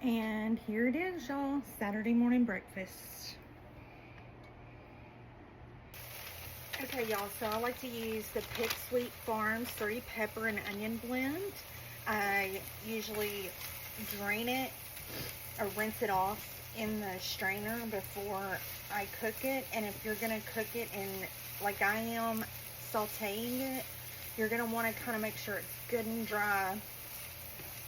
And here it is, y'all. Saturday morning breakfast. Okay, y'all, so I like to use the Pick Sweet Farms 3 pepper and onion blend. I usually drain it or rinse it off in the strainer before I cook it. And if you're gonna cook it in, like I am, sauteing it, you're gonna wanna kind of make sure it's good and dry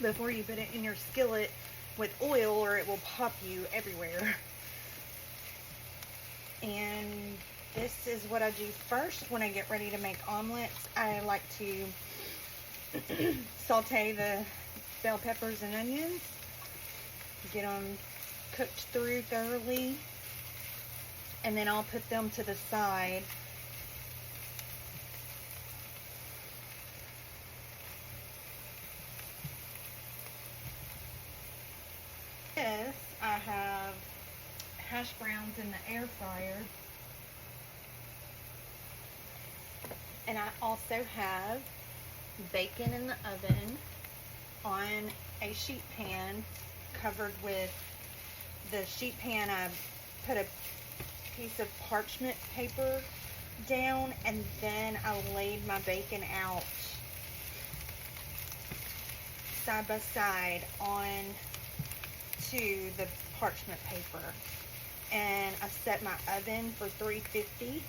before you put it in your skillet with oil, or it will pop you everywhere. And this is what I do first when I get ready to make omelets. I like to saute the bell peppers and onions, get them cooked through thoroughly, and then I'll put them to the side. This, I have hash browns in the air fryer, and I also have bacon in the oven on a sheet pan covered with the sheet pan. I put a piece of parchment paper down, and then I laid my bacon out side by side on to the parchment paper, and I set my oven for 350,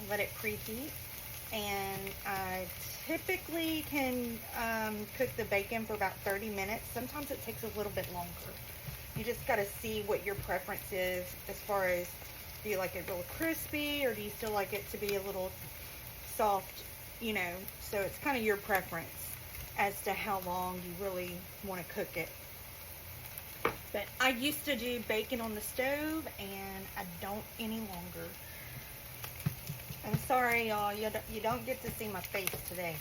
let it preheat, and I typically can cook the bacon for about 30 minutes. Sometimes it takes a little bit longer. You just got to see what your preference is as far as, do you like it real crispy, or do you still like it to be a little soft, you know? So it's kind of your preference as to how long you really want to cook it. But I used to do bacon on the stove, and I don't any longer. I'm sorry, y'all. You don't get to see my face today.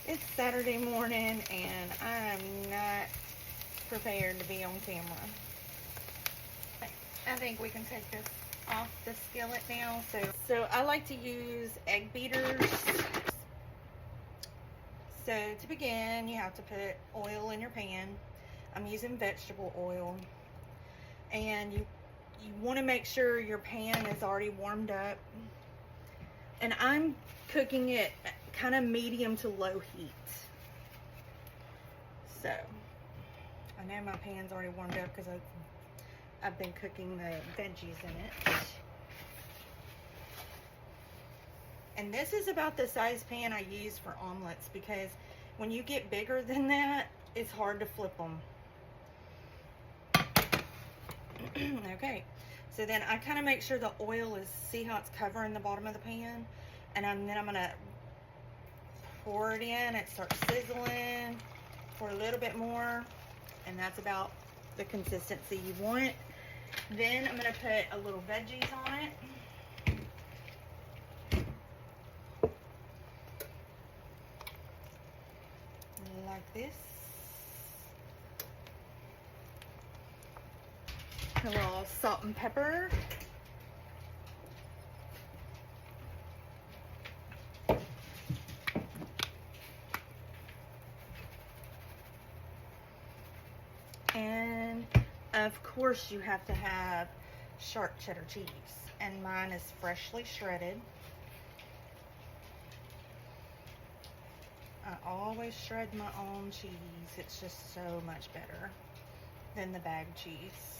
It's Saturday morning, and I'm not prepared to be on camera. I think we can take this off the skillet now. So I like to use egg beaters. So to begin, you have to put oil in your pan. I'm using vegetable oil, and you want to make sure your pan is already warmed up. And I'm cooking it kind of medium to low heat. So I know my pan's already warmed up because I've been cooking the veggies in it. And this is about the size pan I use for omelets, because when you get bigger than that, it's hard to flip them. Okay, so then I kind of make sure the oil is, see how it's covering the bottom of the pan, and then I'm gonna pour it in. It starts sizzling for a little bit more, and that's about the consistency you want. Then I'm gonna put a little veggies on it. Like this. A little salt and pepper. And of course you have to have sharp cheddar cheese, and mine is freshly shredded. I always shred my own cheese. It's just so much better than the bag cheese.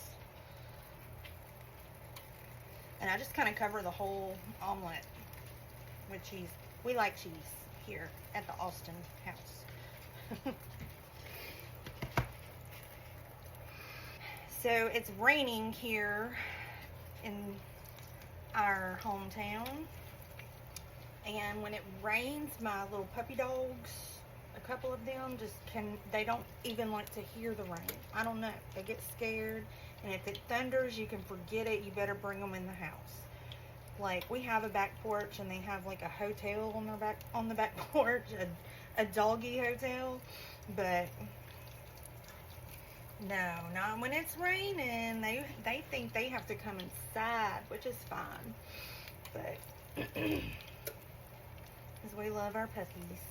And I just kind of cover the whole omelet with cheese. We like cheese here at the Austin house. So it's raining here in our hometown. And when it rains, my little puppy dogs, a couple of them, they don't even like to hear the rain. I don't know. They get scared. And if it thunders, you can forget it. You better bring them in the house. Like, we have a back porch, and they have like a hotel on the back porch, a doggy hotel. But no, not when it's raining. They think they have to come inside, which is fine. But because we love our puppies,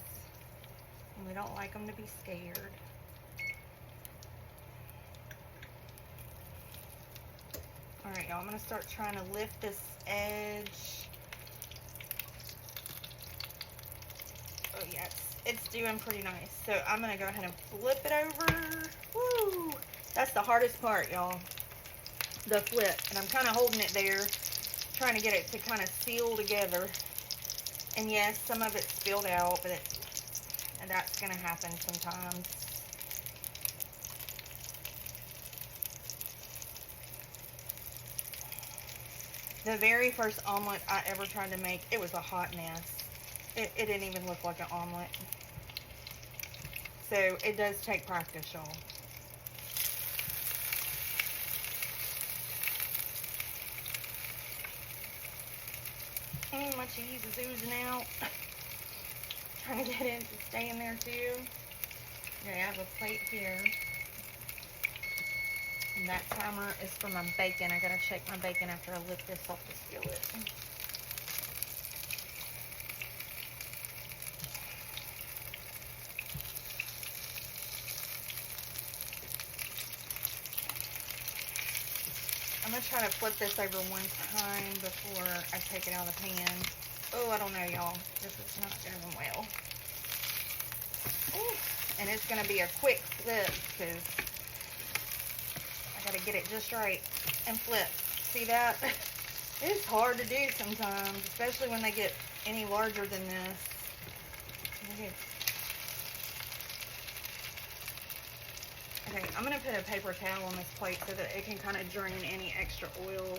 and we don't like them to be scared. Alright, y'all, I'm going to start trying to lift this edge. Oh, yeah, it's doing pretty nice. So I'm going to go ahead and flip it over. Woo! That's the hardest part, y'all. The flip. And I'm kind of holding it there, trying to get it to kind of seal together. And yes, some of it spilled out, but and that's going to happen sometimes. The very first omelet I ever tried to make, it was a hot mess. It didn't even look like an omelet. So it does take practice, y'all. My cheese is oozing out. Trying to get it to stay in there too. Okay, I have a plate here. And that timer is for my bacon. I gotta check my bacon after I lift this off the skillet. I'm gonna try to flip this over one time before I take it out of the pan. Oh, I don't know, y'all. This is not going well. Ooh. And it's gonna be a quick flip because I gotta get it just right and flip. See that? It's hard to do sometimes, especially when they get any larger than this. Okay, I'm gonna put a paper towel on this plate so that it can kind of drain any extra oil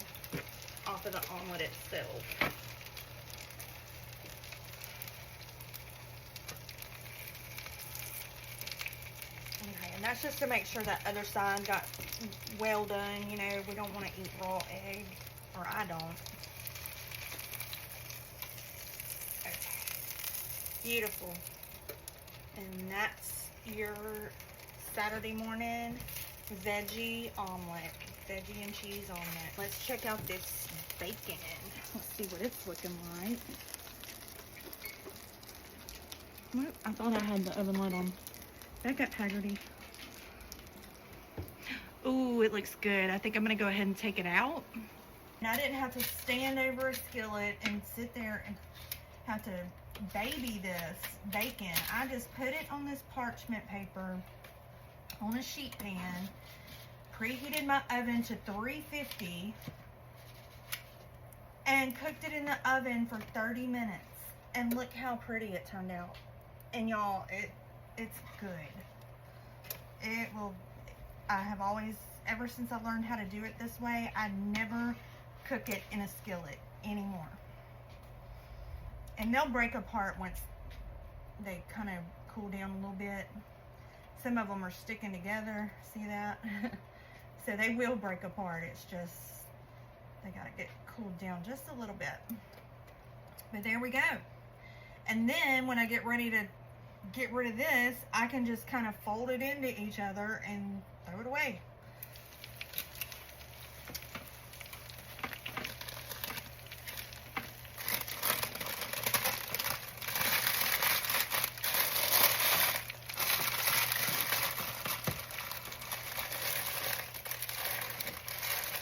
off of the omelet itself. Okay, and that's just to make sure that other side got well done. You know, we don't want to eat raw egg, or I don't. Okay, beautiful. And that's your Saturday morning veggie omelet, veggie and cheese omelet. Let's check out this bacon. Let's see what it's looking like. I thought I had the oven light on. Back up, Haggerty. Ooh, it looks good. I think I'm gonna go ahead and take it out. And I didn't have to stand over a skillet and sit there and have to baby this bacon. I just put it on this parchment paper on a sheet pan, preheated my oven to 350, and cooked it in the oven for 30 minutes. And look how pretty it turned out. And y'all, it's good. It will, I have always, ever since I learned how to do it this way, I never cook it in a skillet anymore. And they'll break apart once they kind of cool down a little bit. Some of them are sticking together, see that? So they will break apart. It's just, they gotta get cooled down just a little bit. But there we go. And then when I get ready to get rid of this, I can just kind of fold it into each other and throw it away.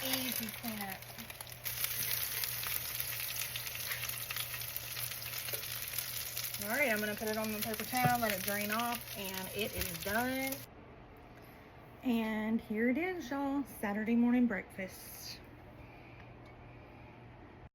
Easy cleanup. Alright, I'm going to put it on the paper towel, let it drain off, and it is done. And here it is, y'all. Saturday morning breakfast.